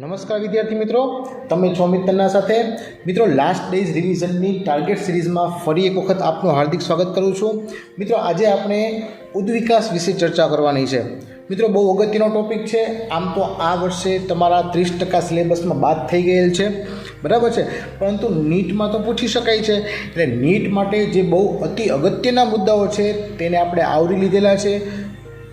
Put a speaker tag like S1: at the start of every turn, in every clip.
S1: નમસ્કાર વિદ્યાર્થી મિત્રો, તમે છો મિત્રના સાથે. મિત્રો, લાસ્ટ ડેઝ રિવિઝનની ટાર્ગેટ સિરીઝમાં ફરી એક વખત આપનું હાર્દિક સ્વાગત કરું છું. મિત્રો, આજે આપણે ઉદ્વિકાસ વિશે ચર્ચા કરવાની છે. મિત્રો, બહુ અગત્યનો ટૉપિક છે. આમ તો આ વર્ષે તમારા 30% સિલેબસમાં બાદ થઈ ગયેલ છે, બરાબર છે, પરંતુ નીટમાં તો પૂછી શકાય છે. એટલે નીટ માટે જે બહુ અતિ અગત્યના મુદ્દાઓ છે તેને આપણે આવરી લીધેલા છે.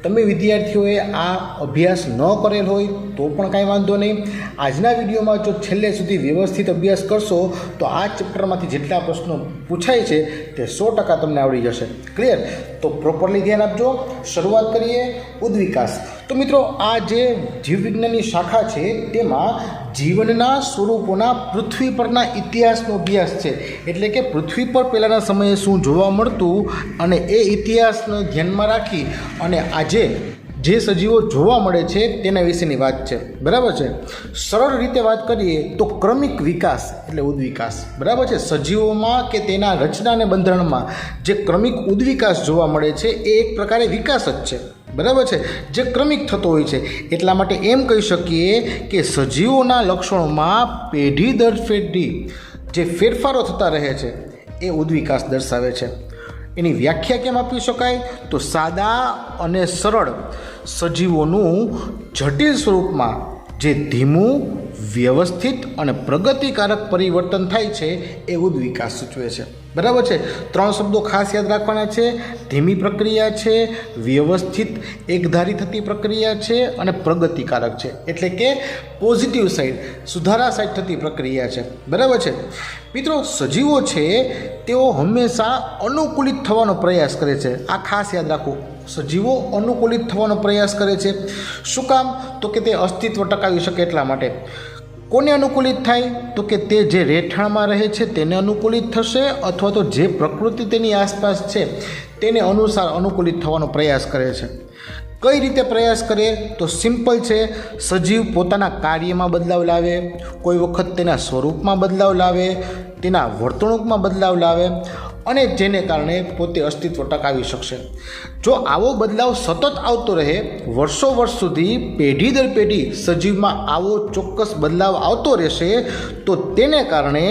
S1: તમે વિદ્યાર્થીઓએ આ અભ્યાસ ન કરેલ હોય તો પણ કાંઈ વાંધો નહીં. આજના વિડીયોમાં જો છેલ્લે સુધી વ્યવસ્થિત અભ્યાસ કરશો તો આ ચેપ્ટરમાંથી જેટલા પ્રશ્નો પૂછાય છે તે 100% તમને આવડી જશે. ક્લિયર? તો પ્રોપરલી ધ્યાન આપજો. શરૂઆત કરીએ ઉદ્વિકાસ. તો મિત્રો, આ જે જીવવિજ્ઞાનની શાખા છે તેમાં જીવનના સ્વરૂપોના પૃથ્વી પરના ઇતિહાસનો અભ્યાસ છે. એટલે કે પૃથ્વી પર પહેલાંના સમયે શું જોવા મળતું અને એ ઇતિહાસને ધ્યાનમાં રાખી અને આજે જે સજીવો જોવા મળે છે તેના વિશેની વાત છે, બરાબર છે. સરળ રીતે વાત કરીએ તો ક્રમિક વિકાસ એટલે ઉદ્વિકાસ, બરાબર છે. સજીવોમાં કે તેના રચના અને બંધારણમાં જે ક્રમિક ઉદ્વિકાસ જોવા મળે છે એ એક પ્રકારે વિકાસ જ છે, બરાબર છે, જે ક્રમિક થતો હોય છે. એટલા માટે એમ કહી શકીએ કે સજીવોના લક્ષણોમાં પેઢી દર પેઢી જે ફેરફારો થતા રહે છે એ ઉદ્વિકાસ દર્શાવે છે. એની વ્યાખ્યા કેમ આપી શકાય? તો સાદા અને સરળ સજીવોનું જટિલ સ્વરૂપમાં જે ધીમું, વ્યવસ્થિત અને પ્રગતિકારક પરિવર્તન થાય છે એ ઉદ્વિકાસ સૂચવે છે, બરાબર છે. 3 શબ્દો ખાસ યાદ રાખવાના છે: ધીમી પ્રક્રિયા છે, વ્યવસ્થિત એકધારી થતી પ્રક્રિયા છે અને પ્રગતિકારક છે. એટલે કે પોઝિટિવ સાઈડ, સુધારા સાઈડ થતી પ્રક્રિયા છે, બરાબર છે. મિત્રો, સજીવો છે તેઓ હંમેશા અનુકૂલિત થવાનો પ્રયાસ કરે છે. આ ખાસ યાદ રાખવું. સજીવો અનુકૂલિત થવાનો પ્રયાસ કરે છે. શું કામ? તો કે તે અસ્તિત્વ ટકાવી શકે એટલા માટે. કોને અનુકૂલિત થાય? તો કે તે જે રહેઠાણમાં રહે છે તેને અનુકૂલિત થશે, અથવા તો જે પ્રકૃતિ તેની આસપાસ છે તેને અનુસાર અનુકૂલિત થવાનો પ્રયાસ કરે છે. કઈ રીતે પ્રયાસ કરે? તો સિમ્પલ છે. સજીવ પોતાના કાર્યમાં બદલાવ લાવે, કોઈ વખત તેના સ્વરૂપમાં બદલાવ લાવે, તેના વર્તણૂકમાં બદલાવ લાવે અને જેને કારણે પોતે અસ્તિત્વ ટકાવી શકશે. જો આવો બદલાવ સતત આવતો રહે, વર્ષો વર્ષ સુધી, પેઢી દર પેઢી સજીવમાં આવો ચોક્કસ બદલાવ આવતો રહેશે, તો તેને કારણે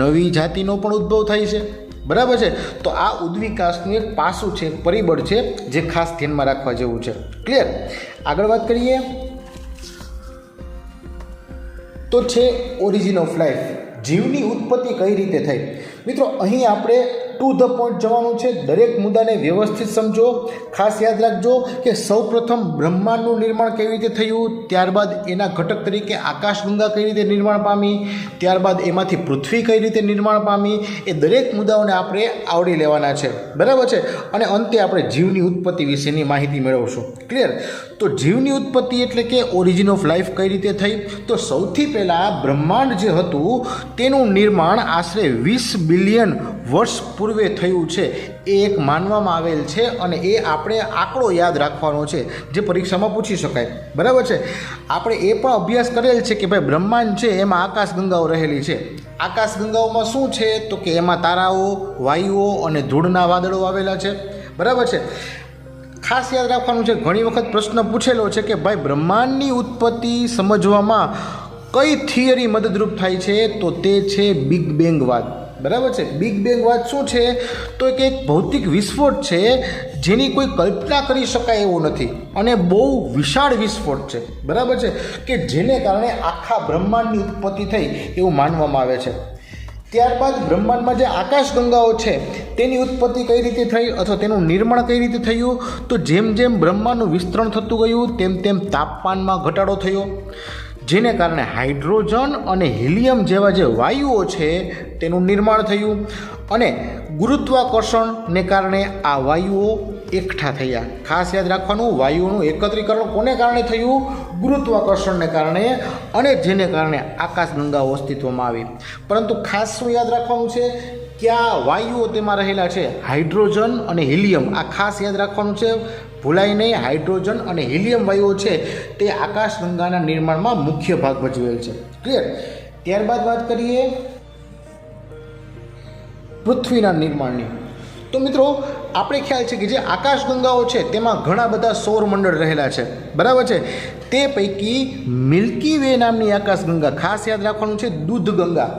S1: નવી જાતિનો પણ ઉદ્ભવ થાય છે, બરાબર છે. તો આ ઉદ્વિકાસનું એક પાસું છે, પરિબળ છે જે ખાસ ધ્યાનમાં રાખવા જેવું છે. ક્લિયર? આગળ વાત કરીએ તો છે ઓરિજિન ઓફ લાઈફ. જીવની ઉત્પત્તિ કઈ રીતે થઈ? મિત્રો, અહીં આપણે ટુ ધ પોઈન્ટ જવાનું છે. દરેક મુદ્દાને વ્યવસ્થિત સમજો. ખાસ યાદ રાખજો કે સૌપ્રથમ બ્રહ્માંડનું નિર્માણ કેવી રીતે થયું, ત્યારબાદ એના ઘટક તરીકે આકાશગંગા કઈ રીતે નિર્માણ પામી, ત્યારબાદ એમાંથી પૃથ્વી કઈ રીતે નિર્માણ પામી, એ દરેક મુદ્દાઓને આપણે આવડી લેવાના છે, બરાબર છે. અને અંતે આપણે જીવની ઉત્પત્તિ વિશેની માહિતી મેળવશું. ક્લિયર? તો જીવની ઉત્પત્તિ એટલે કે ઓરિજિન ઓફ લાઈફ કઈ રીતે થઈ? તો સૌથી પહેલાં બ્રહ્માંડ જે હતું તેનું નિર્માણ આશરે 20 બિલિયન વર્ષ પૂર્વે થયું છે. એ એક માનવામાં આવેલ છે અને એ આપણે આંકડો યાદ રાખવાનો છે જે પરીક્ષામાં પૂછી શકાય, બરાબર છે. આપણે એ પણ અભ્યાસ કરેલ છે કે ભાઈ બ્રહ્માંડ છે એમાં આકાશગંગાઓ રહેલી છે. આકાશગંગાઓમાં શું છે? તો કે એમાં તારાઓ, વાયુઓ અને ધૂળના વાદળો આવેલા છે, બરાબર છે. ખાસ યાદ રાખવાનું છે, ઘણી વખત પ્રશ્ન પૂછેલો છે કે ભાઈ બ્રહ્માંડની ઉત્પત્તિ સમજવામાં કઈ થિયરી મદદરૂપ થાય છે? તો તે છે બિગ બેંગ વાદ, બરાબર છે. બિગ બેંગ વાદ શું છે? તો કે એક ભૌતિક વિસ્ફોટ છે જેની કોઈ કલ્પના કરી શકાય એવું નથી અને બહુ વિશાળ વિસ્ફોટ છે, બરાબર છે, કે જેને કારણે આખા બ્રહ્માંડની ઉત્પત્તિ થઈ એવું માનવામાં આવે છે. ત્યારબાદ બ્રહ્માંડમાં જે આકાશગંગાઓ છે તેની ઉત્પત્તિ કઈ રીતે થઈ અથવા તેનું નિર્માણ કઈ રીતે થયું? તો જેમ જેમ બ્રહ્માંડનું વિસ્તરણ થતું ગયું તેમ તેમ તાપમાનમાં ઘટાડો થયો, જેને કારણે હાઇડ્રોજન અને હિલિયમ જેવા જે વાયુઓ છે તેનું નિર્માણ થયું અને ગુરુત્વાકર્ષણને કારણે આ વાયુઓ એકઠા થયા. ખાસ યાદ રાખવાનું, વાયુઓનું એકત્રીકરણ કોને કારણે થયું? ગુરુત્વાકર્ષણને કારણે, અને જેને કારણે આકાશગંગાઓ અસ્તિત્વમાં આવી. પરંતુ ખાસ શું યાદ રાખવાનું છે? કયા વાયુઓ તેમાં રહેલા છે? હાઇડ્રોજન અને હિલિયમ. આ ખાસ યાદ રાખવાનું છે, ભૂલાય નહીં. હાઇડ્રોજન અને હિલિયમ વાયુઓ છે તે આકાશગંગાના નિર્માણમાં મુખ્ય ભાગ ભજવેલ છે. ક્લિયર? ત્યારબાદ વાત કરીએ પૃથ્વીના નિર્માણની. તો મિત્રો, આપણે ખ્યાલ છે કે જે આકાશગંગાઓ છે તેમાં ઘણા બધા સૌરમંડળ રહેલા છે, બરાબર છે. તે પૈકી મિલ્કી વે નામની આકાશગંગા, ખાસ યાદ રાખવાનું છે, દૂધ ગંગા,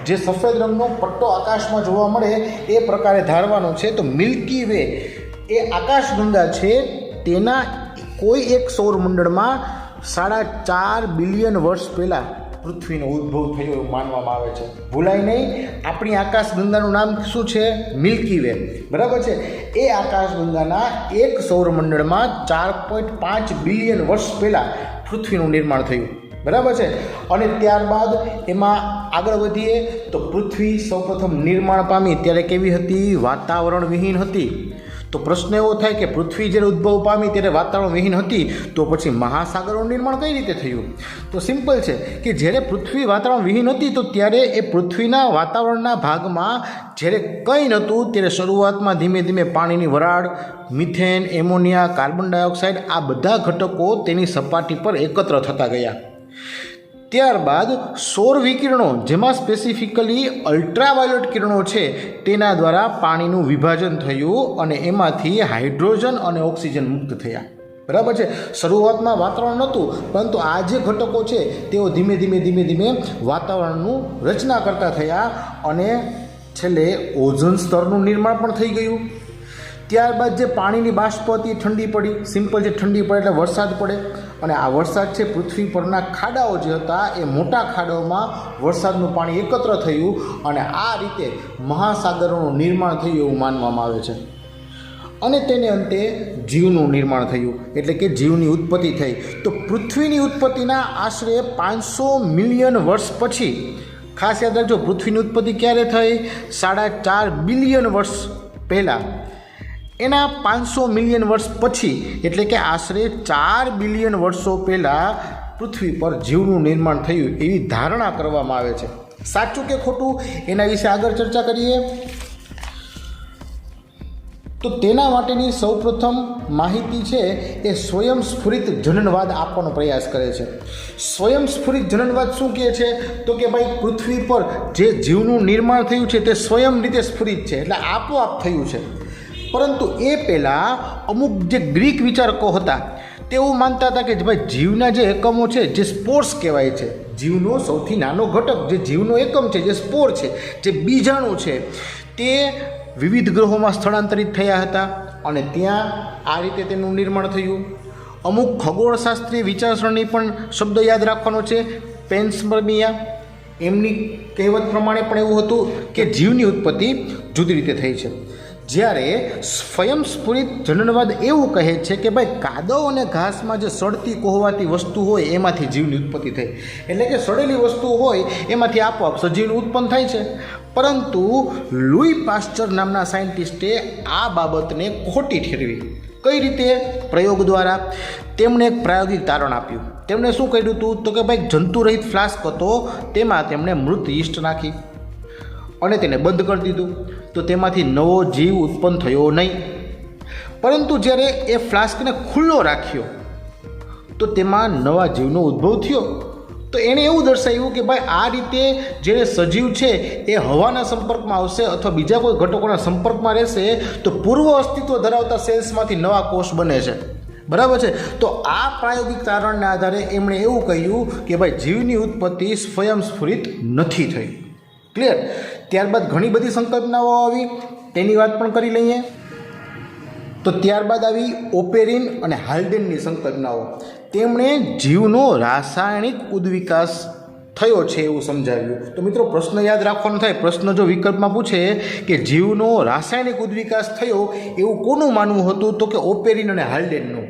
S1: જે સફેદ રંગનો પટ્ટો આકાશમાં જોવા મળે એ પ્રકારે ધારવાનો છે. તો મિલ્કી વે એ આકાશગંગા છે, તેના કોઈ એક સૌરમંડળમાં 4.5 બિલિયન વર્ષ પહેલાં પૃથ્વીનો ઉદ્ભવ થયો એવું માનવામાં આવે છે. ભૂલાય નહીં, આપણી આકાશગંગાનું નામ શું છે? Milky way. બરાબર છે. એ આકાશગંગાના એક સૌરમંડળમાં 4.5 બિલિયન વર્ષ પહેલાં પૃથ્વીનું નિર્માણ થયું. બરાબર છે. અને ત્યારબાદ એમાં આગળ વધીએ તો પૃથ્વી સૌપ્રથમ નિર્માણ પામી ત્યારે કેવી હતી? વાતાવરણ વિહીન હતી. તો પ્રશ્ન એવો થાય કે પૃથ્વી જ્યારે ઉદ્ભવ પામી ત્યારે વાતાવરણ વિહીન હતી, તો પછી મહાસાગરોનું નિર્માણ કઈ રીતે થયું? તો સિમ્પલ છે કે જ્યારે પૃથ્વી વાતાવરણ વિહીન હતી તો ત્યારે એ પૃથ્વીના વાતાવરણના ભાગમાં જ્યારે કંઈ નહોતું ત્યારે શરૂઆતમાં ધીમે ધીમે પાણીની વરાળ, મિથેન, એમોનિયા, કાર્બન ડાયોક્સાઇડ આ બધા ઘટકો તેની સપાટી પર એકત્ર થતા ગયા. ત્યારબાદ સૌર વિકિરણો, જેમાં સ્પેસિફિકલી અલ્ટ્રાવાયોલેટ કિરણો છે, તેના દ્વારા પાણીનું વિભાજન થયું અને એમાંથી હાઇડ્રોજન અને ઓક્સિજન મુક્ત થયા. બરાબર છે. શરૂઆતમાં વાતાવરણ નહોતું, પરંતુ આ જે ઘટકો છે તેઓ ધીમે ધીમે વાતાવરણનું રચના કરતા થયા અને છેલ્લે ઓઝોન સ્તરનું નિર્માણ પણ થઈ ગયું. ત્યારબાદ જે પાણીની બાષ્પ હતી ઠંડી પડી. સિમ્પલ છે, ઠંડી પડે એટલે વરસાદ પડે, અને આ વરસાદ છે પૃથ્વી પરના ખાડાઓ જે હતા એ મોટા ખાડાઓમાં વરસાદનું પાણી એકત્ર થયું અને આ રીતે મહાસાગરોનું નિર્માણ થયું એવું માનવામાં આવે છે. અને તેને અંતે જીવનું નિર્માણ થયું, એટલે કે જીવની ઉત્પત્તિ થઈ. તો પૃથ્વીની ઉત્પત્તિના આશરે 500 મિલિયન વર્ષ પછી, ખાસ યાદ રાખજો, પૃથ્વીની ઉત્પત્તિ ક્યારે થઈ? 4.5 બિલિયન વર્ષ પહેલાં. એના 500 મિલિયન વર્ષ પછી, એટલે કે આશરે 4 બિલિયન વર્ષો પહેલાં પૃથ્વી પર જીવનું નિર્માણ થયું એવી ધારણા કરવામાં આવે છે. સાચું કે ખોટું એના વિશે આગળ ચર્ચા કરીએ. તો તેના માટેની સૌપ્રથમ માહિતી છે એ સ્વયંસ્ફુરિત જનનવાદ આપવાનો પ્રયાસ કરે છે. સ્વયંસ્ફુરિત જનનવાદ શું કહે છે? તો કે ભાઈ પૃથ્વી પર જે જીવનું નિર્માણ થયું છે તે સ્વયં રીતે સ્ફુરિત છે, એટલે આપોઆપ થયું છે. પરંતુ એ પહેલાં અમુક જે ગ્રીક વિચારકો હતા તેવું માનતા હતા કે ભાઈ જીવના જે એકમો છે, જે સ્પોર્સ કહેવાય છે, જીવનો સૌથી નાનો ઘટક જે જીવનો એકમ છે, જે સ્પોર છે, જે બીજાણુ છે, તે વિવિધ ગ્રહોમાં સ્થળાંતરિત થયા હતા અને ત્યાં આ રીતે તેનું નિર્માણ થયું. અમુક ખગોળશાસ્ત્રીય વિચારસરણી પણ શબ્દ યાદ રાખવાનો છે, પેન્સપર્મિયા. એમની કહેવત પ્રમાણે પણ એવું હતું કે જીવની ઉત્પત્તિ જુદી રીતે થઈ છે. જ્યારે સ્વયંસ્ફુરિત જનનવાદ એવું કહે છે કે ભાઈ કાદવ અને ઘાસમાં જે સડતી કોહવાતી વસ્તુ હોય એમાંથી જીવની ઉત્પત્તિ થઈ, એટલે કે સડેલી વસ્તુ હોય એમાંથી આપોઆપ સજીવનું ઉત્પન્ન થાય છે. પરંતુ લુઈ પાસ્ચર નામના સાયન્ટિસ્ટે આ બાબતને ખોટી ઠેરવી. કઈ રીતે? પ્રયોગ દ્વારા. તેમણે એક પ્રાયોગિક તારણ આપ્યું. તેમણે શું કર્યું હતું? તો કે ભાઈ જંતુરહિત ફ્લાસ્ક હતો, તેમાં તેમણે મૃત યીસ્ટ નાખી અને તેને બંધ કરી દીધું. તો તેમાંથી નવો જીવ ઉત્પન્ન થયો નહીં. પરંતુ જ્યારે એ ફ્લાસ્કને ખુલ્લો રાખ્યો તો તેમાં નવા જીવનો ઉદ્ભવ થયો. તો એણે એવું દર્શાવ્યું કે ભાઈ આ રીતે જ્યારે સજીવ છે એ હવાના સંપર્કમાં આવશે અથવા બીજા કોઈ ઘટકોના સંપર્કમાં રહેશે તો પૂર્વ અસ્તિત્વ ધરાવતા સેલ્સમાંથી નવા કોષ બને છે. બરાબર છે. તો આ પ્રાયોગિક તારણના આધારે એમણે એવું કહ્યું કે ભાઈ જીવની ઉત્પત્તિ સ્વયંસ્ફુરિત નથી થઈ. ક્લિયર? ત્યારબાદ ઘણી બધી સંકલ્પનાઓ આવી, તેની વાત પણ કરી લઈએ. તો ત્યારબાદ આવી ઓપેરિન અને હાલ્ડેનની સંકલ્પનાઓ. તેમણે જીવનો રાસાયણિક ઉદ્વિકાસ થયો છે એવું સમજાવ્યું. તો મિત્રો પ્રશ્ન યાદ રાખવાનો થાય, પ્રશ્ન જો વિકલ્પમાં પૂછે કે જીવનો રાસાયણિક ઉદ્વિકાસ થયો એવું કોનું માનવું હતું? તો કે ઓપેરિન અને હાલ્ડેનનું.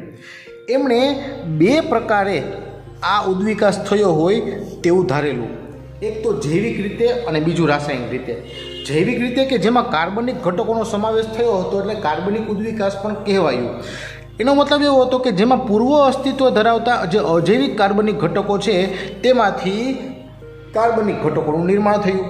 S1: એમણે બે પ્રકારે આ ઉદ્વિકાસ થયો હોય તેવું ધારેલું. એક તો જૈવિક રીતે અને બીજું રાસાયણિક રીતે. જૈવિક રીતે કે જેમાં કાર્બનિક ઘટકોનો સમાવેશ થયો હતો એટલે કાર્બનિક ઉદ્વિકાસ પણ કહેવાયું. એનો મતલબ એવો હતો કે જેમાં પૂર્વ અસ્તિત્વ ધરાવતા જે અજૈવિક કાર્બનિક ઘટકો છે તેમાંથી કાર્બનિક ઘટકોનું નિર્માણ થયું.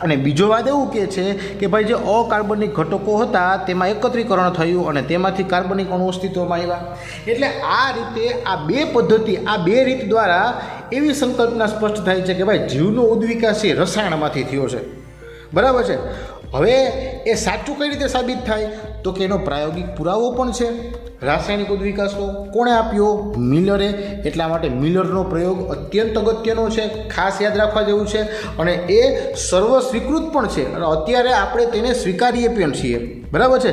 S1: અને બીજો વાત એવું કહે છે કે ભાઈ જે અકાર્બનિક ઘટકો હતા તેમાં એકત્રીકરણ થયું અને તેમાંથી કાર્બનિક અણુ અસ્તિત્વમાં આવ્યા. એટલે આ રીતે આ બે પદ્ધતિ, આ બે રીત દ્વારા એવી સંકલ્પના સ્પષ્ટ થાય છે કે ભાઈ જીવનો ઉદ્વિકાસ એ રસાયણમાંથી થયો છે. બરાબર છે. હવે એ સાચું કઈ રીતે સાબિત થાય? તો કે એનો પ્રાયોગિક પુરાવો પણ છે. રાસાયણિક ઉદ્વિકાસનો કોણે આપ્યો? મિલરે. એટલા માટે મિલરનો પ્રયોગ અત્યંત અગત્યનો છે, ખાસ યાદ રાખવા જેવું છે અને એ સર્વ સ્વીકૃત પણ છે અને અત્યારે આપણે તેને સ્વીકારીએ પણ છીએ. બરાબર છે.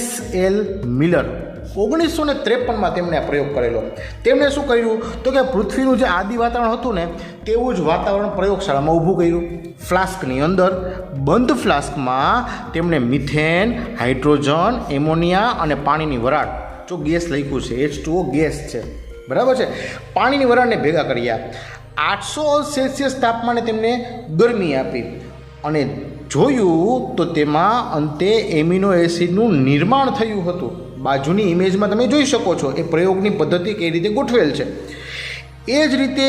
S1: SL મિલર 1953માં તેમણે આ પ્રયોગ કરેલો. તેમણે શું કર્યું તો કે પૃથ્વીનું જે આદિ વાતાવરણ હતું ને તેવું જ વાતાવરણ પ્રયોગશાળામાં ઊભું કર્યું. ફ્લાસ્કની અંદર, બંધ ફ્લાસ્કમાં તેમણે મિથેન, હાઇડ્રોજન, એમોનિયા અને પાણીની વરાળ, જો ગેસ લખ્યું છે H2O ગેસ છે, બરાબર છે, પાણીની વરાળને ભેગા કર્યા. 800°C તાપમાને તેમને ગરમી આપી અને જોયું તો તેમાં અંતે એમિનો એસિડનું નિર્માણ થયું હતું. બાજુની ઇમેજમાં તમે જોઈ શકો છો એ પ્રયોગની પદ્ધતિ કઈ રીતે ગોઠવેલ છે. એ જ રીતે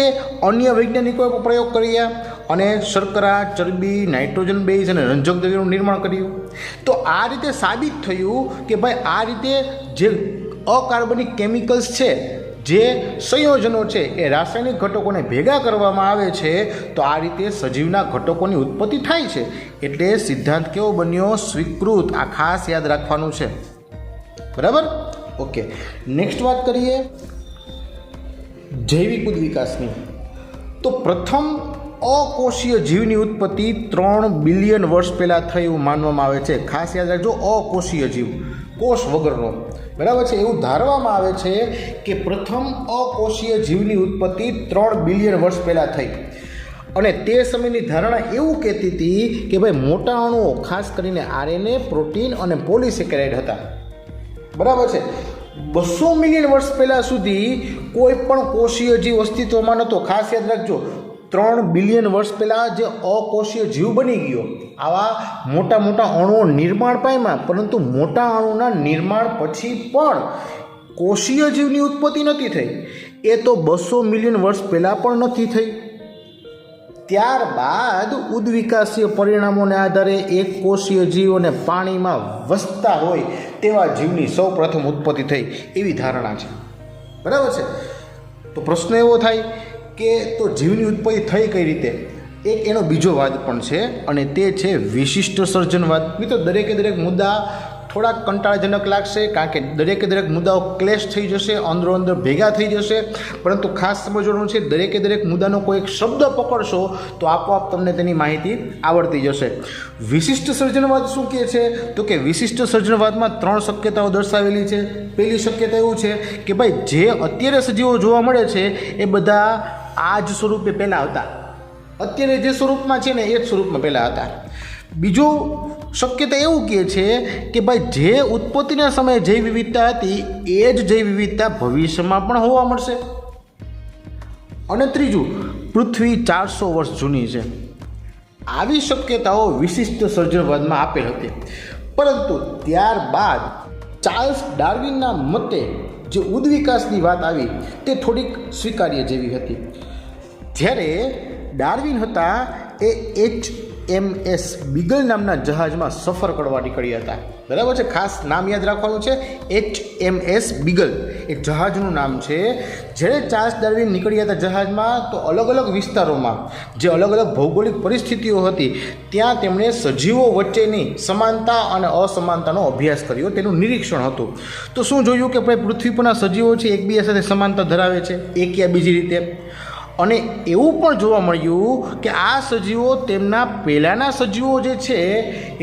S1: અન્ય વૈજ્ઞાનિકોએ પ્રયોગ કર્યા અને શર્કરા, ચરબી, નાઇટ્રોજન બેઝ અને રંજક દ્રવ્યનું નિર્માણ કર્યું. તો આ રીતે સાબિત થયું કે ભાઈ આ રીતે જે અકાર્બનિક કેમિકલ્સ છે, જે સંયોજનો છે એ રાસાયણિક ઘટકોને ભેગા કરવામાં આવે છે તો આ રીતે સજીવના ઘટકોની ઉત્પત્તિ થાય છે. એટલે સિદ્ધાંત કેવો બન્યો? સ્વીકૃત. આ ખાસ યાદ રાખવાનું છે. બરાબર? ઓકે, નેક્સ્ટ વાત કરીએ જૈવિક ઉદ્વિકાસની. તો પ્રથમ અકોષીય જીવની ઉત્પત્તિ 3 બિલિયન વર્ષ પહેલાં થઈ એવું માનવામાં આવે છે. ખાસ યાદ રાખજો, અકોષીય જીવ, કોષ વગરનો. બરાબર છે. એવું ધારવામાં આવે છે કે પ્રથમ અકોષીય જીવની ઉત્પત્તિ 3 બિલિયન વર્ષ પહેલાં થઈ અને તે સમયની ધારણા એવું કહેતી હતી કે ભાઈ મોટા અણુઓ, ખાસ કરીને RNA, પ્રોટીન અને પોલિસેકેરાઇડ હતા. બરાબર છે. 200 મિલિયન વર્ષ પહેલાં સુધી કોઈ પણ કોષીય જીવ અસ્તિત્વમાં નહોતો. ખાસ યાદ રાખજો, 3 બિલિયન વર્ષ પહેલાં જે અકોષીય જીવ બની ગયો, આવા મોટા મોટા અણુઓ નિર્માણ પામ્યા, પરંતુ મોટા અણુના નિર્માણ પછી પણ કોષીય જીવની ઉત્પત્તિ નથી થઈ. એ તો 200 મિલિયન વર્ષ પહેલાં પણ નથી થઈ. ત્યારબાદ ઉદ્વિકાસીય પરિણામોને આધારે એક કોષીય જીવોને પાણીમાં વસતા હોય તેવા જીવની સૌ પ્રથમ ઉત્પત્તિ થઈ એવી ધારણા છે. બરાબર છે. તો પ્રશ્ન એવો થાય કે તો જીવની ઉત્પત્તિ થઈ કઈ રીતે? એક એનો બીજો વાદ પણ છે અને તે છે વિશિષ્ટ સર્જનવાદ. મિત્રો, દરેકે દરેક મુદ્દા થોડાક કંટાળાજનક લાગશે કારણ કે દરેકે દરેક મુદ્દાઓ ક્લેશ થઈ જશે, અંદરો અંદર ભેગા થઈ જશે, પરંતુ ખાસ સમજવાનું છે દરેકે દરેક મુદ્દાનો કોઈ એક શબ્દ પકડશો તો આપોઆપ તમને તેની માહિતી આવડતી જશે. વિશિષ્ટ સર્જનવાદ શું કહે છે? તો કે વિશિષ્ટ સર્જનવાદમાં 3 શક્યતાઓ દર્શાવેલી છે. પહેલી શક્યતા એવું છે કે ભાઈ જે અત્યારે સજીવો જોવા મળે છે એ બધા આ જ સ્વરૂપે પહેલાં હતા. અત્યારે જે સ્વરૂપમાં છે ને એ જ સ્વરૂપમાં પહેલાં હતા. બીજું શક્યતા એવું કહે છે કે ભાઈ જે ઉત્પત્તિના સમયે જૈવ વિવિધતા હતી એ જ જૈવ વિવિધતા ભવિષ્યમાં પણ હોવા મળશે. અને ત્રીજું, પૃથ્વી 400 વર્ષ જૂની છે. આવી શક્યતાઓ વિશિષ્ટ સર્જનવાદમાં આપેલ હતી. પરંતુ ત્યારબાદ ચાર્લ્સ ડાર્વિનના મતે જે ઉદ્વિકાસની વાત આવી તે થોડીક સ્વીકાર્ય જેવી હતી. જ્યારે ડાર્વિન હતા એ HMS બીગલ નામના જહાજમાં સફર કરવા નીકળ્યા હતા. બરાબર છે. ખાસ નામ યાદ રાખવાનું છે, HMS બીગલ એ જહાજનું નામ છે. જ્યારે ચાર્લ્સ ડાર્વિન નીકળ્યા હતા જહાજમાં તો અલગ અલગ વિસ્તારોમાં જે અલગ અલગ ભૌગોલિક પરિસ્થિતિઓ હતી ત્યાં તેમણે સજીવો વચ્ચેની સમાનતા અને અસમાનતાનો અભ્યાસ કર્યો, તેનું નિરીક્ષણ હતું. તો શું જોયું કે ભાઈ પૃથ્વી પરના સજીવો છે એકબીજા સાથે સમાનતા ધરાવે છે એક યા બીજી રીતે. અને એવું પણ જોવા મળ્યું કે આ સજીવો તેમના પહેલાંના સજીવો જે છે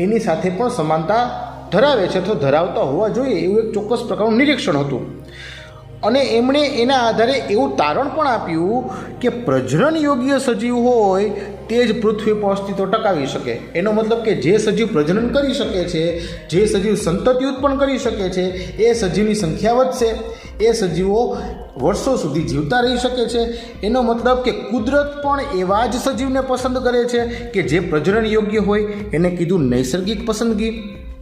S1: એની સાથે પણ સમાનતા ધરાવે છે અથવા ધરાવતા હોવા જોઈએ એવું એક ચોક્કસ પ્રકારનું નિરીક્ષણ હતું. અને એમણે એના આધારે એવું તારણ પણ આપ્યું કે પ્રજનન યોગ્ય સજીવ હોય તે જ પૃથ્વી પર અસ્તિત્વ ટકાવી શકે. એનો મતલબ કે જે સજીવ પ્રજનન કરી શકે છે, જે સજીવ સંતતિ ઉત્પન્ન કરી શકે છે એ સજીવની સંખ્યા વધશે, એ સજીવો વર્ષો સુધી જીવતા રહી શકે છે. એનો મતલબ કે કુદરત પણ એવા જ સજીવને પસંદ કરે છે કે જે પ્રજનન યોગ્ય હોય. એને કીધું નૈસર્ગિક પસંદગી.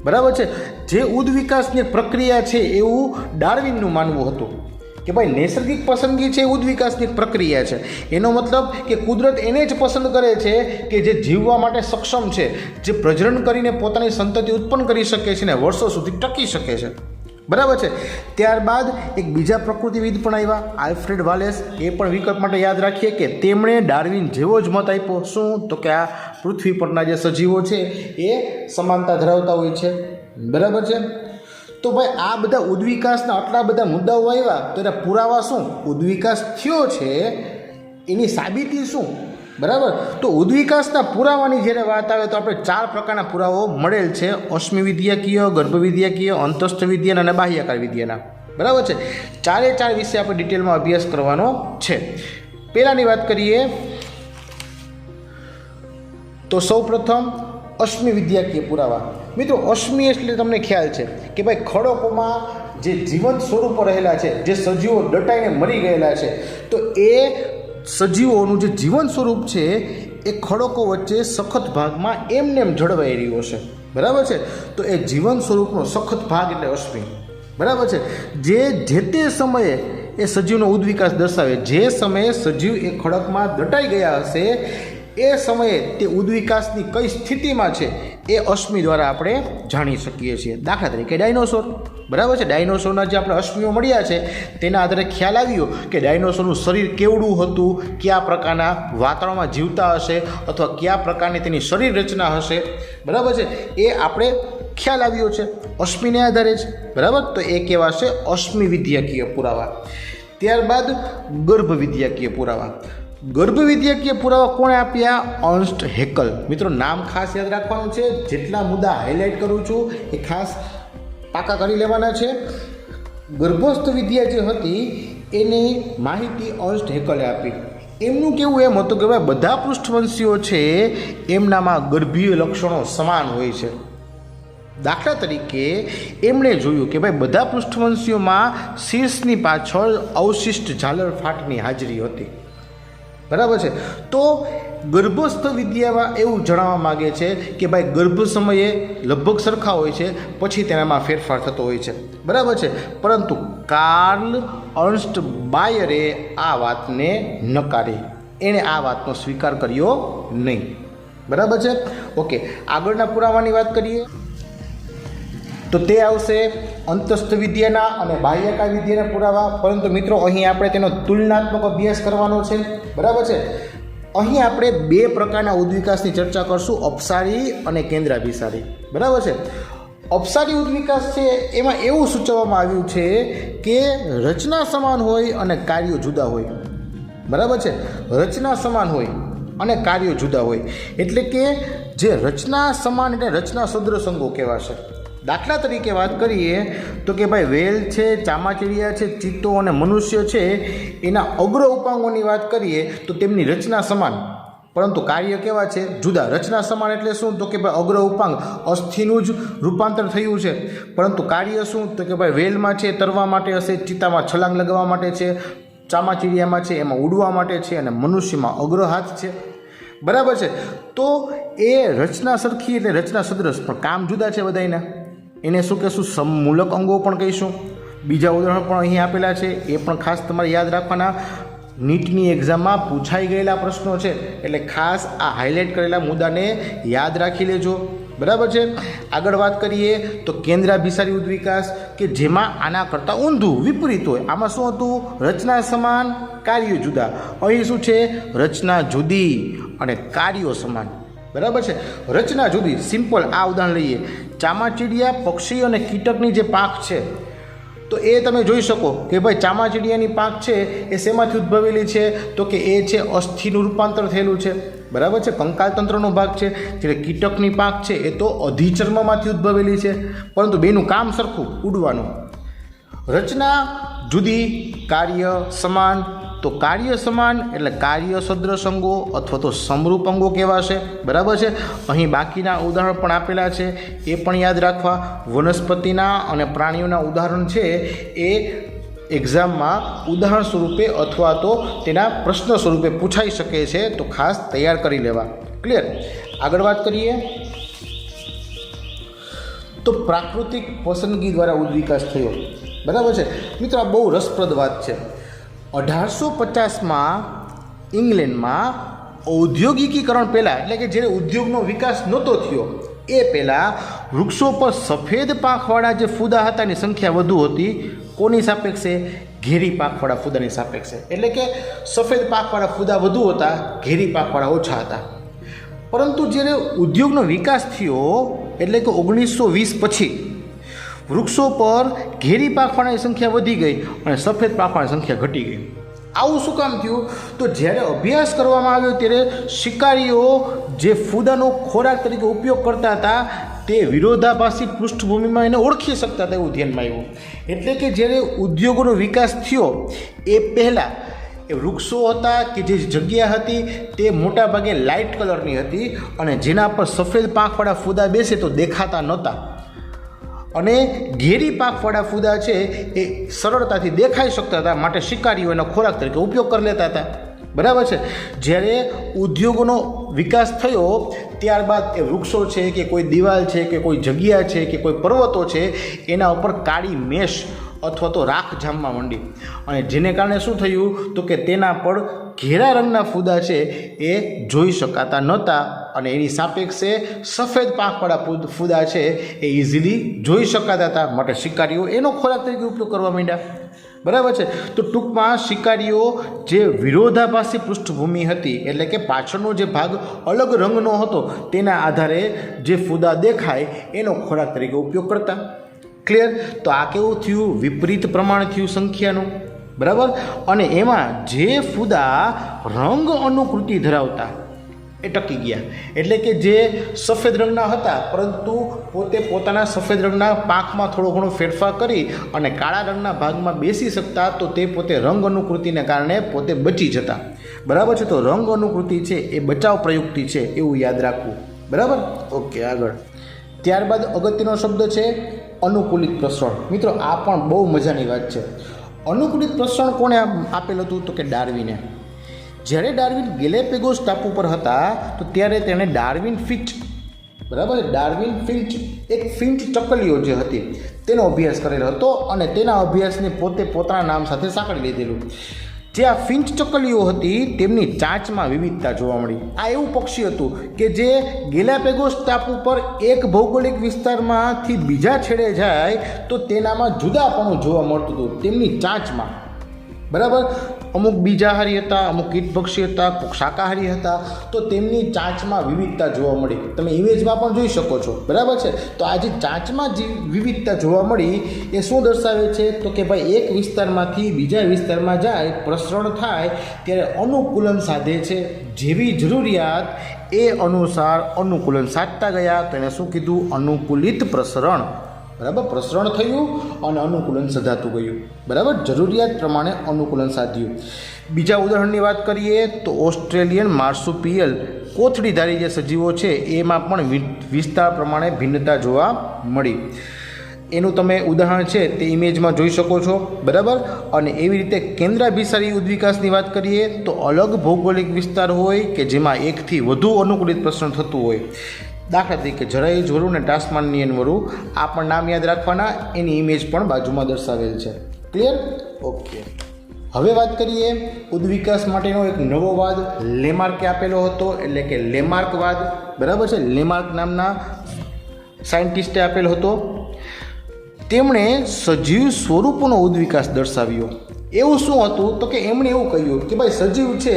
S1: બરાબર છે. જે ઉદ્વિકાસની પ્રક્રિયા છે એવું ડાર્વિનનું માનવું હતું કે ભાઈ નૈસર્ગિક પસંદગી છે ઉદ્વિકાસની પ્રક્રિયા છે. એનો મતલબ કે કુદરત એને જ પસંદ કરે છે કે જે જીવવા માટે સક્ષમ છે, જે પ્રજનન કરીને પોતાની સંતતિ ઉત્પન્ન કરી શકે છે ને વર્ષો સુધી ટકી શકે છે. બરાબર છે. ત્યારબાદ એક બીજા પ્રકૃતિવિદ પણ આવ્યા, આલ્ફ્રેડ વાલેસ. એ પણ વિકલ્પ માટે યાદ રાખીએ કે તેમણે ડાર્વિન જેવો જ મત આપ્યો. શું? તો કે આ પૃથ્વી પરના જે સજીવો છે એ સમાનતા ધરાવતા હોય છે. બરાબર છે. તો ભાઈ આ બધા ઉદ્વિકાસના આટલા બધા મુદ્દાઓ આવ્યા તો એના પુરાવા શું? ઉદ્વિકાસ થયો છે એની સાબિતી શું? બરાબર. તો ઉદ્વિકાસના પુરાવાની જ્યારે વાત આવે તો આપણે 4 પ્રકારના પુરાવાઓ મળેલ છે: અશ્મિ વિદ્યાકીય, ગર્ભ વિદ્યાકીય, અંતસ્થ વિદ્યાના અને બાહ્યાકાર વિદ્યાના. બરાબર છે. 4 વિશે આપણે ડિટેલમાં અભ્યાસ કરવાનો છે. પહેલાંની વાત કરીએ તો સૌપ્રથમ અશ્મિ વિદ્યાકીય પુરાવા. મિત્રો, અશ્મિ એટલે તમને ખ્યાલ છે કે ભાઈ ખડકોમાં જે જીવંત સ્વરૂપો રહેલા છે, જે સજીવો દટાઈને મરી ગયેલા છે, તો એ સજીવોનું જે જીવન સ્વરૂપ છે એ ખડકો વચ્ચે સખત ભાગમાં એમનેમ જળવાઈ રહ્યો છે. બરાબર છે. તો એ જીવન સ્વરૂપનો સખત ભાગ એટલે અશ્મિ. બરાબર છે. જે તે સમયે એ સજીવનો ઉદ્વિકાસ દર્શાવે. જે સમયે સજીવ એ ખડકમાં દટાઈ ગયા હશે એ સમયે તે ઉદ્વિકાસની કઈ સ્થિતિમાં છે એ અશ્મિ દ્વારા આપણે જાણી શકીએ છીએ. દાખલા તરીકે ડાયનોસોર. બરાબર છે. ડાયનોસોરના જે આપણે અશ્મિઓ મળ્યા છે તેના આધારે ખ્યાલ આવ્યો કે ડાયનોસોરનું શરીર કેવડું હતું, કયા પ્રકારના વાતાવરણમાં જીવતા હશે અથવા કયા પ્રકારની તેની શરીર રચના હશે. બરાબર છે. એ આપણે ખ્યાલ આવ્યો છે અશ્મિને આધારે જ. બરાબર. તો એ કહેવાશે અશ્મિ વિદ્યાકીય પુરાવા. ત્યારબાદ ગર્ભ વિદ્યાકીય પુરાવા. ગર્ભ વિદ્યાકીય પુરાવા કોણે આપ્યા? અર્ન્સ્ટ હેકલ. મિત્રો, નામ ખાસ યાદ રાખવાનું છે. જેટલા મુદ્દા હાઇલાઇટ કરું છું એ ખાસ પાકા કરી લેવાના છે. ગર્ભસ્થ વિદ્યા જે હતી એની માહિતી અર્ન્સ્ટ હેકલે આપી. એમનું કેવું એમ હતું કે ભાઈ બધા પૃષ્ઠવંશીઓ છે એમનામાં ગર્ભીય લક્ષણો સમાન હોય છે. દાખલા તરીકે એમણે જોયું કે ભાઈ બધા પૃષ્ઠવંશીઓમાં શીર્ષની પાછળ અવશિષ્ટ ઝાલર ફાટની હાજરી હતી. બરાબર છે. તો ગર્ભસ્થ વિદ્યામાં એવું જણાવવા માગે છે કે ભાઈ ગર્ભ સમયે લગભગ સરખા હોય છે, પછી તેનામાં ફેરફાર થતો હોય છે. બરાબર છે. પરંતુ કાર્લ અર્ન્સ્ટ બાયરે આ વાતને નકારી. એણે આ વાતનો સ્વીકાર કર્યો નહીં. બરાબર છે. ઓકે, આગળના પુરાવાની વાત કરીએ તો તે આવશે અંતસ્થ વિદ્યાના અને બાહ્યાકાર વિદ્યાના પુરાવા. પરંતુ મિત્રો, અહીં આપણે તેનો તુલનાત્મક અભ્યાસ કરવાનો છે. બરાબર છે. અહીં આપણે 2 પ્રકારના ઉદ્વિકાસની ચર્ચા કરશું: અપસારી અને કેન્દ્રાભિસારી. બરાબર છે. અપસારી ઉદ્વિકાસ છે એમાં એવું સૂચવવામાં આવ્યું છે કે રચના સમાન હોય અને કાર્યો જુદા હોય. બરાબર છે. રચના સમાન હોય અને કાર્યો જુદા હોય. એટલે કે જે રચના સમાન એટલે રચના સદ્રશ અંગો કહેવાશે. દાખલા તરીકે વાત કરીએ તો કે ભાઈ વેલ છે, ચામાચીડિયા છે, ચિત્તો અને મનુષ્ય છે, એના અગ્ર ઉપાંગોની વાત કરીએ તો તેમની રચના સમાન પરંતુ કાર્ય કેવા છે? જુદા. રચના સમાન એટલે શું? તો કે ભાઈ અગ્ર ઉપાંગ અસ્થિનું જ રૂપાંતર થયું છે, પરંતુ કાર્ય શું? તો કે ભાઈ વેલમાં છે તરવા માટે હશે, ચિત્તામાં છલાંગ લગાવવા માટે છે, ચામાચીડિયામાં છે એમાં ઉડવા માટે છે, અને મનુષ્યમાં અગ્ર હાથ છે. બરાબર છે. તો એ રચના સરખી એટલે રચના સદ્રશ, પણ કામ જુદા છે બધાના. એને શું કહેશું? સમમૂલક અંગો પણ કહીશું. બીજા ઉદાહરણ પણ અહીં આપેલા છે, એ પણ ખાસ તમારે યાદ રાખવાના. નીટની એક્ઝામમાં પૂછાઈ ગયેલા પ્રશ્નો છે, એટલે ખાસ આ હાઇલાઇટ કરેલા મુદ્દાને યાદ રાખી લેજો. બરાબર છે. આગળ વાત કરીએ તો કેન્દ્રાભિસારી ઉદ્વિકાસ, કે જેમાં આના કરતાં ઊંધું વિપરીત હોય. આમાં શું હતું? રચના સમાન, કાર્યો જુદા. અહીં શું છે? રચના જુદી અને કાર્યો સમાન. બરાબર છે. રચના જુદી. સિમ્પલ આ ઉદાહરણ લઈએ. ચામાચીડિયા પક્ષી અને કીટકની જે પાંખ છે તો એ તમે જોઈ શકો કે ભાઈ ચામાચીડિયાની પાંખ છે એ શેમાંથી ઉદ્ભવેલી છે? તો કે એ છે અસ્થિનું રૂપાંતર થયેલું છે. બરાબર છે. કંકાલ તંત્રનો ભાગ છે. જ્યારે કીટકની પાંખ છે એ તો અધિચર્મમાંથી ઉદ્ભવેલી છે. પરંતુ બેનું કામ સરખું, ઉડવાનું. રચના જુદી, કાર્ય સમાન. તો કાર્ય સમાન એટલે કાર્ય સદ્રશ અંગો અથવા તો સમરૂપ અંગો કહેવાશે. બરાબર છે. અહીં બાકીના ઉદાહરણ પણ આપેલા છે, એ પણ યાદ રાખવા. વનસ્પતિના અને પ્રાણીઓના ઉદાહરણ છે એ એક્ઝામમાં ઉદાહરણ સ્વરૂપે અથવા તો તેના પ્રશ્ન સ્વરૂપે પૂછાઈ શકે છે, તો ખાસ તૈયાર કરી લેવા. ક્લિયર? આગળ વાત કરીએ તો પ્રાકૃતિક પસંદગી દ્વારા ઉદ્વિકાસ થયો. બરાબર છે. મિત્રો, આ બહુ રસપ્રદ વાત છે. 1850માં ઇંગ્લેન્ડમાં ઔદ્યોગિકીકરણ પહેલાં, એટલે કે જ્યારે ઉદ્યોગનો વિકાસ નહોતો થયો એ પહેલાં વૃક્ષો પર સફેદ પાંખવાળા જે ફૂદા હતા એની સંખ્યા વધુ હતી. કોની સાપેક્ષે? ઘેરી પાંખવાળા ફૂદાની સાપેક્ષે. એટલે કે સફેદ પાંખવાળા ફૂદા વધુ હતા, ઘેરી પાંખવાળા ઓછા હતા. પરંતુ જ્યારે ઉદ્યોગનો વિકાસ થયો એટલે કે 1920 પછી વૃક્ષો પર ઘેરી પાંખવાળાની સંખ્યા વધી ગઈ અને સફેદ પાંખવાળાની સંખ્યા ઘટી ગઈ. આવું શું કામ થયું? તો જ્યારે અભ્યાસ કરવામાં આવ્યો ત્યારે શિકારીઓ જે ફૂદાનો ખોરાક તરીકે ઉપયોગ કરતા હતા તે વિરોધાભાસી પૃષ્ઠભૂમિમાં એને ઓળખી શકતા હતા એવું ધ્યાનમાં આવ્યું. એટલે કે જ્યારે ઉદ્યોગોનો વિકાસ થયો એ પહેલાં એ વૃક્ષો હતા કે જે જગ્યા હતી તે મોટાભાગે લાઇટ કલરની હતી અને જેના પર સફેદ પાંખવાળા ફૂદા બેસે તો દેખાતા નહોતા અને ઘેરી પાંખવાળા ફૂદા છે એ સરળતાથી દેખાઈ શકતા હતા, માટે શિકારીઓ એનો ખોરાક તરીકે ઉપયોગ કરી લેતા હતા. બરાબર છે. જ્યારે ઉદ્યોગોનો વિકાસ થયો ત્યારબાદ એ વૃક્ષો છે કે કોઈ દિવાલ છે કે કોઈ જગ્યા છે કે કોઈ પર્વતો છે એના ઉપર કાળી મેશ અથવા તો રાખ જામવા માંડી અને જેને કારણે શું થયું તો કે તેના પર ઘેરા રંગના ફૂદા છે એ જોઈ શકાતા નહોતા અને એની સાપેક્ષે સફેદ પાંખવાળા ફૂદા છે એ ઇઝીલી જોઈ શકાતા હતા, માટે શિકારીઓ એનો ખોરાક તરીકે ઉપયોગ કરવા માંડ્યા. બરાબર છે. તો ટૂંકમાં શિકારીઓ જે વિરોધાભાસી પૃષ્ઠભૂમિ હતી એટલે કે પાછળનો જે ભાગ અલગ રંગનો હતો તેના આધારે જે ફૂદા દેખાય એનો ખોરાક તરીકે ઉપયોગ કરતા. ક્લિયર? તો આ કેવું થયું? વિપરીત પ્રમાણ થયું સંખ્યાનું. બરાબર. અને એમાં જે ફૂદા રંગ અનુકૃતિ ધરાવતા એ ટકી ગયા. એટલે કે જે સફેદ રંગના હતા પરંતુ પોતે પોતાના સફેદ રંગના પાંખમાં થોડો ઘણો ફેરફાર કરી અને કાળા રંગના ભાગમાં બેસી શકતા તો તે પોતે રંગ અનુકૃતિને કારણે પોતે બચી જતા. બરાબર છે. તો રંગ અનુકૃતિ છે એ બચાવ પ્રયુક્તિ છે એવું યાદ રાખવું. બરાબર. ઓકે, આગળ. ત્યારબાદ અગત્યનો શબ્દ છે અનુકૂલિત પ્રસરણ. મિત્રો આ પણ બહુ મજાની વાત છે. અનુકૂલિત પ્રસરણ કોણે આપેલું હતું? તો કે ડાર્વિને. જ્યારે ડાર્વિન ગેલેપેગોસ ટાપુ પર હતા તો ત્યારે તેણે ડાર્વિન ફિંચ, બરાબર, ડાર્વિન ફિંચ એક ફિંચ ચકલીઓ જે હતી તેનો અભ્યાસ કરેલો હતો અને તેના અભ્યાસને પોતે પોતાના નામ સાથે સાંકળી લીધેલું. જે આ ફિંચ ચકલીઓ હતી તેમની ચાંચમાં વિવિધતા જોવા મળી. આ એવું પક્ષી હતું કે જે ગેલાપેગોસ ટાપુ પર એક ભૌગોલિક વિસ્તારમાંથી બીજા છેડે જાય તો તેનામાં જુદાપણું જોવા મળતું હતું તેમની ચાંચમાં. બરાબર. અમુક બીજાહારી હતા, અમુક કીટભક્ષી હતા, શાકાહારી હતા, તો તેમની ચાંચમાં વિવિધતા જોવા મળી. તમે ઇમેજમાં પણ જોઈ શકો છો. બરાબર છે. તો આ જે ચાંચમાં જે વિવિધતા જોવા મળી એ શું દર્શાવે છે? તો કે ભાઈ એક વિસ્તારમાંથી બીજા વિસ્તારમાં જાય, પ્રસરણ થાય ત્યારે અનુકૂલન સાધે છે. જેવી જરૂરિયાત એ અનુસાર અનુકૂલન સાધતા ગયા તો એને શું કીધું? અનુકૂલિત પ્રસરણ. બરાબર. પ્રસરણ થયું અને અનુકૂલન સધાતું ગયું. બરાબર. જરૂરિયાત પ્રમાણે અનુકૂલન સાધ્યું. બીજા ઉદાહરણની વાત કરીએ તો ઓસ્ટ્રેલિયન માર્સુપિયલ કોથળીધારી જે સજીવો છે એમાં પણ વિસ્તાર પ્રમાણે ભિન્નતા જોવા મળી. એનું તમે ઉદાહરણ છે તે ઇમેજમાં જોઈ શકો છો. બરાબર. અને એવી રીતે કેન્દ્રાભિસારી ઉદ્વિકાસની વાત કરીએ તો અલગ ભૌગોલિક વિસ્તાર હોય કે જેમાં એકથી વધુ અનુકૂલિત પ્રસરણ થતું હોય. દાખલા તરીકે જરાઈજ વરુ અને ટાસ્માનિયન વરુ, આ પણ નામ યાદ રાખવાના. એની ઇમેજ પણ બાજુમાં દર્શાવેલ છે. ક્લિયર? ઓકે. હવે વાત કરીએ ઉદ્વિકાસ માટેનો એક નવો વાદ લેમાર્કે આપેલો હતો, એટલે કે લેમાર્કવાદ. બરાબર છે. લેમાર્ક નામના સાયન્ટિસ્ટે આપેલો હતો. તેમણે સજીવ સ્વરૂપોનો ઉદ્વિકાસ દર્શાવ્યો. એવું શું હતું? તો કે એમણે એવું કહ્યું કે ભાઈ સજીવ છે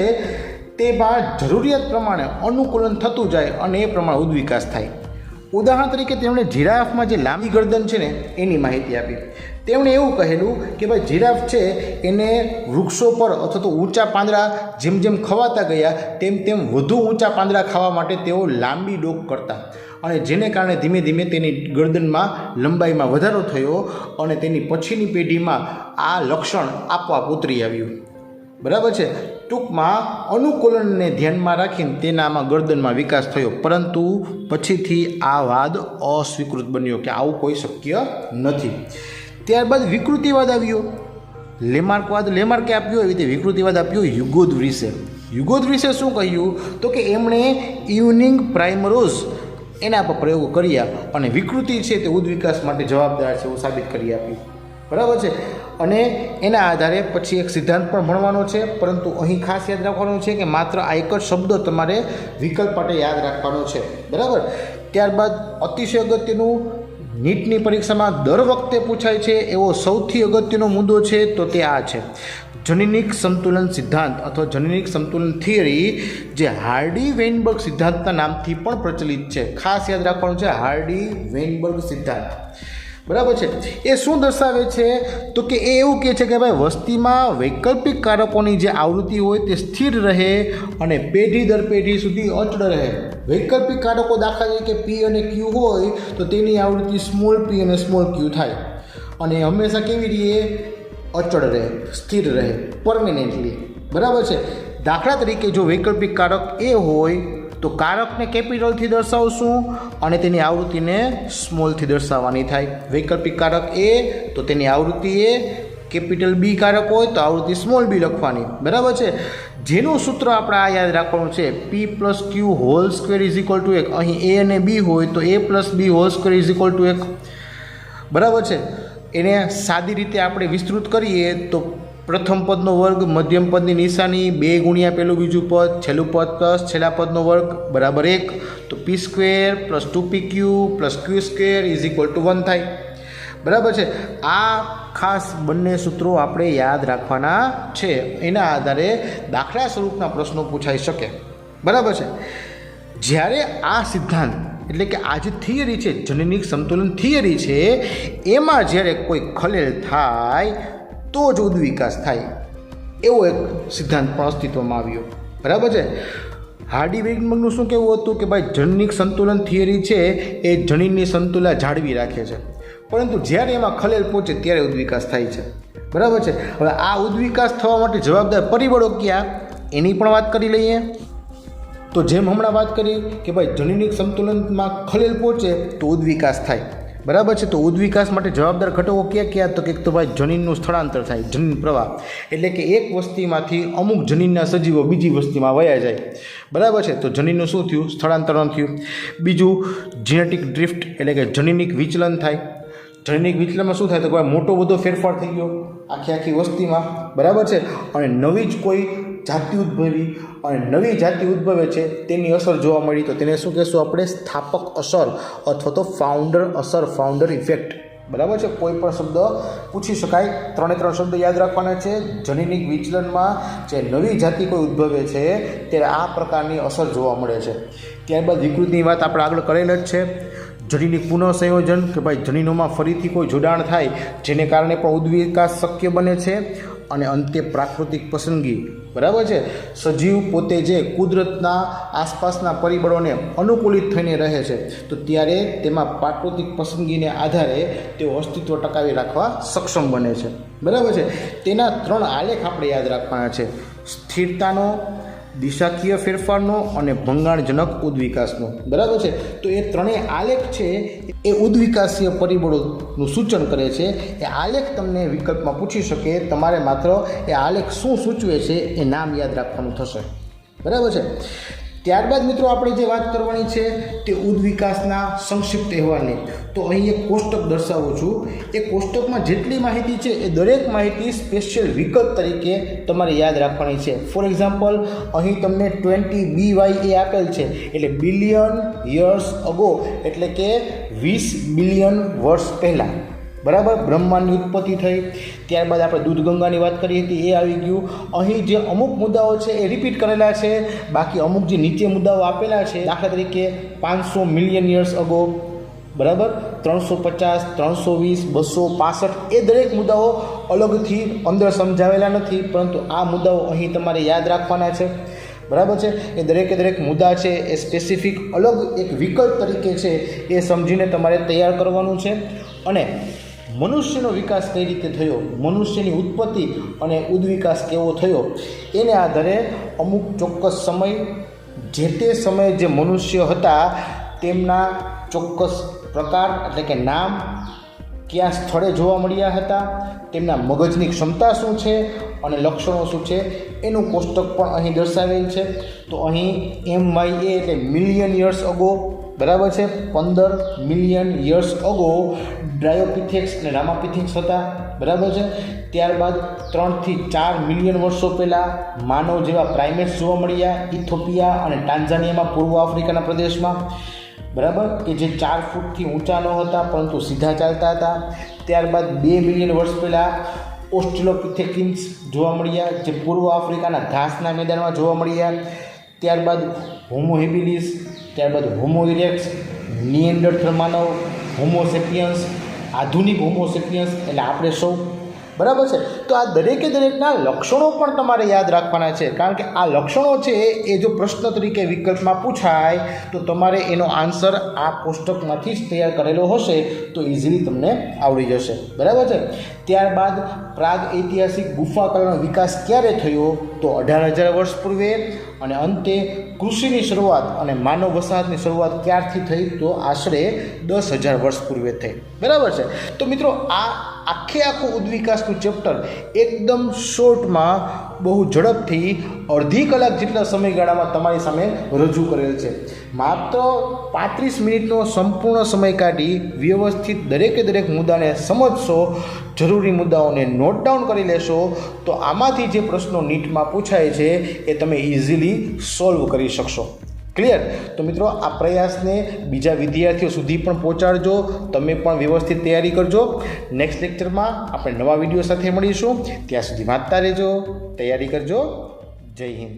S1: તેમાં જરૂરિયાત પ્રમાણે અનુકૂલન થતું જાય અને એ પ્રમાણે ઉદ્વિકાસ થાય. ઉદાહરણ તરીકે તેમણે જીરાફમાં જે લાંબી ગરદન છે ને એની માહિતી આપી. તેમણે એવું કહેલું કે ભાઈ જીરાફ છે એને વૃક્ષો પર અથવા તો ઊંચા પાંદડા જેમ જેમ ખવાતા ગયા તેમ તેમ વધુ ઊંચા પાંદડા ખાવા માટે તેઓ લાંબી ડોક કરતા અને જેને કારણે ધીમે ધીમે તેની ગરદનમાં લંબાઈમાં વધારો થયો અને તેની પછીની પેઢીમાં આ લક્ષણ આપોઆપ ઉતરી આવ્યું. બરાબર છે. ટૂંકમાં અનુકૂલનને ધ્યાનમાં રાખીને તેનામાં ગરદનમાં વિકાસ થયો, પરંતુ પછીથી આ વાદ અસ્વીકૃત બન્યો કે આવું કોઈ શક્ય નથી. ત્યારબાદ વિકૃતિવાદ આવ્યો. લેમાર્કે આપ્યો એવી રીતે વિકૃતિવાદ આપ્યો યુગોદ્વ્રીસે. યુગોદ્વ્રીસે શું કહ્યું? તો કે એમણે ઇવનિંગ પ્રાઇમરોઝ એના પર પ્રયોગો કર્યા અને વિકૃતિ છે તે ઉદ્વિકાસ માટે જવાબદાર છે એવું સાબિત કરી આપ્યું. બરાબર છે. અને એના આધારે પછી એક સિદ્ધાંત પણ ભણવાનો છે, પરંતુ અહીં ખાસ યાદ રાખવાનું છે કે માત્ર આ એક જ શબ્દ તમારે વિકલ્પ માટે યાદ રાખવાનો છે. બરાબર. ત્યારબાદ અતિશય અગત્યનું નીટની પરીક્ષામાં દર વખતે પૂછાય છે એવો સૌથી અગત્યનો મુદ્દો છે તો તે આ છે જનનિક સંતુલન સિદ્ધાંત અથવા જનનિક સંતુલન થિયરી, જે હાર્ડી વેઇનબર્ગ સિદ્ધાંતના નામથી પણ પ્રચલિત છે. ખાસ યાદ રાખવાનું છે હાર્ડી વેઇનબર્ગ સિદ્ધાંત. બરાબર છે। એ શું દર્શાવે છે તો કે એ એવું કહે છે કે ભાઈ વસ્તીમાં વૈકલ્પિક કારકોની જે આવૃત્તિ હોય તે સ્થિર રહે અને પેઢી દર પેઢી સુધી અચળ રહે। વૈકલ્પિક કારકો દાખલા તરીકે પી અને ક્યુ હોય તો તેની આવૃત્તિ સ્મોલ પી અને સ્મોલ ક્યુ થાય અને હંમેશા કેવી રીતે અચળ રહે, સ્થિર રહે, પરમેનન્ટલી। બરાબર છે। દાખલા તરીકે જો વૈકલ્પિક કારક એ હોય તો કારકને કેપિટલથી દર્શાવશું અને તેની આવૃત્તિને સ્મોલથી દર્શાવવાની થાય। વૈકલ્પિક કારક એ તો તેની આવૃત્તિ એ, કેપિટલ બી કારક હોય તો આવૃત્તિ સ્મોલ બી લખવાની। બરાબર છે। જેનું સૂત્ર આપણે આ યાદ રાખવાનું છે, p plus q whole square is equal to 1। અહીં એ અને બી હોય તો a plus b whole square is equal to 1। બરાબર છે। એને સાદી રીતે આપણે વિસ્તૃત કરીએ તો પ્રથમ પદનો વર્ગ, મધ્યમ પદની નિશાની, 2 ગુણ્યા પહેલું બીજું પદ, છેલ્લું પદ પ્લસ છેલ્લા પદનો વર્ગ બરાબર 1, તો p square plus 2pq plus q square is equal to 1 થાય। બરાબર છે। આ ખાસ બંને સૂત્રો આપણે યાદ રાખવાના છે, એના આધારે દાખલા સ્વરૂપના પ્રશ્નો પૂછાઈ શકે। બરાબર છે। જ્યારે આ સિદ્ધાંત એટલે કે આ જે થિયરી છે, જનનિક સંતુલન થિયરી છે, એમાં જ્યારે કોઈ ખલેલ થાય તો જ ઉદ્વિકાસ થાય, એવો એક સિદ્ધાંત પણ અસ્તિત્વમાં આવ્યો। બરાબર છે। હાર્ડી વેઇનબર્ગનું શું કહેવું હતું કે ભાઈ જનનિક સંતુલન થિયરી છે એ જનીનની સંતુલા જાળવી રાખે છે, પરંતુ જ્યારે એમાં ખલેલ પહોંચે ત્યારે ઉદ્વિકાસ થાય છે। બરાબર છે। હવે આ ઉદ્વિકાસ થવા માટે જવાબદાર પરિબળો કયા એની પણ વાત કરી લઈએ। તો જેમ હમણાં વાત કરી કે ભાઈ જનનિક સંતુલનમાં ખલેલ પહોંચે તો ઉદ્વિકાસ થાય। બરાબર છે। તો ઉદ્વિકાસ માટે જવાબદાર ઘટકો ક્યાં ક્યાં તો કે તો ભાઈ જનીનનું સ્થળાંતર થાય, જનીન પ્રવાહ, એટલે કે એક વસ્તીમાંથી અમુક જનીનના સજીવો બીજી વસ્તીમાં વયા જાય। બરાબર છે। તો જનીનનું શું થયું? સ્થળાંતરણ થયું। બીજું જીનેટિક ડ્રિફ્ટ એટલે કે જનીનિક વિચલન થાય। જનીનિક વિચલનમાં શું થાય તો ભાઈ મોટો બધો ફેરફાર થઈ ગયો આખી વસ્તીમાં। બરાબર છે। અને નવી જ કોઈ જાતિ ઉદ્ભવી અને નવી જાતિ ઉદ્ભવે છે તેની અસર જોવા મળી તો તેને શું કહેશું આપણે? સ્થાપક અસર અથવા તો ફાઉન્ડર અસર, ફાઉન્ડર ઇફેક્ટ। બરાબર છે। કોઈ પણ શબ્દ પૂછી શકાય, 3 શબ્દ યાદ રાખવાના છે। જનીનિક વિચલનમાં જે નવી જાતિ કોઈ ઉદ્ભવે છે ત્યારે આ પ્રકારની અસર જોવા મળે છે। ત્યારબાદ વિકૃતિની વાત આપણે આગળ કરેલ જ છે। જનીનિક પુનઃસંયોજન કે ભાઈ જનીનોમાં ફરીથી કોઈ જોડાણ થાય જેને કારણે પણ ઉદ્વિકાસ શક્ય બને છે। અને અંતે પ્રાકૃતિક પસંદગી। બરાબર છે। સજીવ પોતે જે કુદરતના આસપાસના પરિબળોને અનુકૂલિત થઈને રહે છે તો ત્યારે તેમાં પ્રાકૃતિક પસંદગીને આધારે તેઓ અસ્તિત્વ ટકાવી રાખવા સક્ષમ બને છે। બરાબર છે। તેના 3 આલેખ આપણે યાદ રાખવાના છે, સ્થિરતાનો, દિશાકીય ફેરફારનો અને ભંગાણજનક ઉદ્વિકાસનો। બરાબર છે। તો એ ત્રણેય આલેખ છે એ ઉદ્વિકાસીય પરિબળોનું સૂચન કરે છે। એ આલેખ તમને વિકલ્પમાં પૂછી શકે, તમારે માત્ર એ આલેખ શું સૂચવે છે એ નામ યાદ રાખવાનું થશે। બરાબર છે। ત્યારબાદ મિત્રો આપણે જે વાત કરવાની છે તે ઉદ્વિકાસના સંક્ષિપ્ત અહેવાલની। તો અહીં એક કોષ્ટક દર્શાવું છું। એ કોષ્ટકમાં જેટલી માહિતી છે એ દરેક માહિતી સ્પેશિયલ વિકલ્પ તરીકે તમારે યાદ રાખવાની છે। ફોર એક્ઝામ્પલ અહીં તમને 20 BY આપેલ છે એટલે બિલિયન યર્સ અગો, એટલે કે 20 બિલિયન વર્ષ પહેલાં। બરાબર, બ્રહ્માંડની ઉત્પત્તિ થઈ। ત્યારબાદ આપણે દૂધગંગાની વાત કરી હતી એ આવી ગયું। અહીં જે અમુક મુદ્દાઓ છે એ રિપીટ કરેલા છે, બાકી અમુક જે નીચે મુદ્દાઓ આપેલા છે, દાખલા તરીકે 500 મિલિયન યર્સ અગો, બરાબર, 350, 320, 265, એ દરેક મુદ્દાઓ અલગથી અંદર સમજાવેલા નથી, પરંતુ આ મુદ્દાઓ અહીં તમારે યાદ રાખવાના છે। બરાબર છે। એ દરેક મુદ્દા છે એ સ્પેસિફિક અલગ એક વિકલ્પ તરીકે છે એ સમજીને તમારે તૈયાર કરવાનું છે। અને મનુષ્યનો વિકાસ કઈ રીતે થયો, મનુષ્યની ઉત્પત્તિ અને ઉદ્વિકાસ કેવો થયો, એને આધારે અમુક ચોક્કસ સમય, જે તે સમયે જે મનુષ્ય હતા તેમના ચોક્કસ પ્રકાર એટલે કે નામ, કયા સ્થળે જોવા મળ્યા હતા, તેમના મગજની ક્ષમતા શું છે અને લક્ષણો શું છે એનું કોષ્ટક પણ અહીં દર્શાવેલ છે। તો અહીં MYA એટલે મિલિયન યર્સ અગો, બરાબર છે, 15 મિલિયન યર્સ અગો ડ્રાયોપિથેક્સ અને રામાપિથેક્સ હતા। બરાબર છે। ત્યારબાદ 3 થી 4 મિલિયન વર્ષો પહેલાં માનવ જેવા પ્રાઇમેટ્સ જોવા મળ્યા ઇથોપિયા અને ટાન્ઝાનિયામાં, પૂર્વ આફ્રિકાના પ્રદેશમાં। બરાબર, કે જે 4 ફૂટથી ઊંચા ન હતા પરંતુ સીધા ચાલતા હતા। ત્યારબાદ 2 મિલિયન વર્ષ પહેલાં ઓસ્ટ્રેલોપિથેકિન્સ જોવા મળ્યા જે પૂર્વ આફ્રિકાના ઘાસના મેદાનમાં જોવા મળ્યા। ત્યારબાદ હોમો હેબિલિસ, ત્યારબાદ હોમો ઇરેક્સ, નિએન્ડરથલ માનવ, હોમો સેપિયન્સ, આધુનિક હોમોસેપિયન્સ એટલે આપણે સૌ, બરાબર છે. તો આ દરેકે દરેકના લક્ષણો પણ તમારે યાદ રાખવાના છે, કારણ કે આ લક્ષણો છે એ જો પ્રશ્ન તરીકે વિકલ્પમાં પૂછાય તો તમારે એનો આન્સર આ કોષ્ટકમાંથી જ તૈયાર કરેલો હશે તો ઇઝીલી તમને આવડી જશે, બરાબર છે. ત્યારબાદ પ્રાગ ઐતિહાસિક ગુફાકલાનો વિકાસ ક્યારે થયો? તો 18,000 વર્ષ પૂર્વે. અને અંતે કૃષિની શરૂઆત અને માનવ વસાહતની શરૂઆત ક્યારથી થઈ? તો આશરે 10,000 વર્ષ પૂર્વે થઈ, બરાબર છે. તો મિત્રો આ આખું ઉદ્વિકાસનું ચેપ્ટર એકદમ શોર્ટમાં બહુ ઝડપથી અડધી કલાક જેટલા સમયગાળામાં તમારી સામે રજૂ કરેલ છે. માત્ર 35 મિનિટનો સંપૂર્ણ સમય કાઢી વ્યવસ્થિત દરેકે દરેક મુદ્દાને સમજશો, જરૂરી મુદ્દાઓને નોટ ડાઉન કરી લેશો તો આમાંથી જે પ્રશ્નો નીટમાં પૂછાય છે એ તમે ઇઝીલી સોલ્વ કરી શકશો. ક્લિયર? તો મિત્રો આ પ્રયાસને બીજા વિદ્યાર્થીઓ સુધી પણ પહોંચાડજો, તમે પણ વ્યવસ્થિત તૈયારી કરજો. નેક્સ્ટ લેક્ચરમાં આપણે નવા વિડીયો સાથે મળીશું. ત્યાં સુધી વાંચતા રહેજો, તૈયારી કરજો. જય હિન્દ.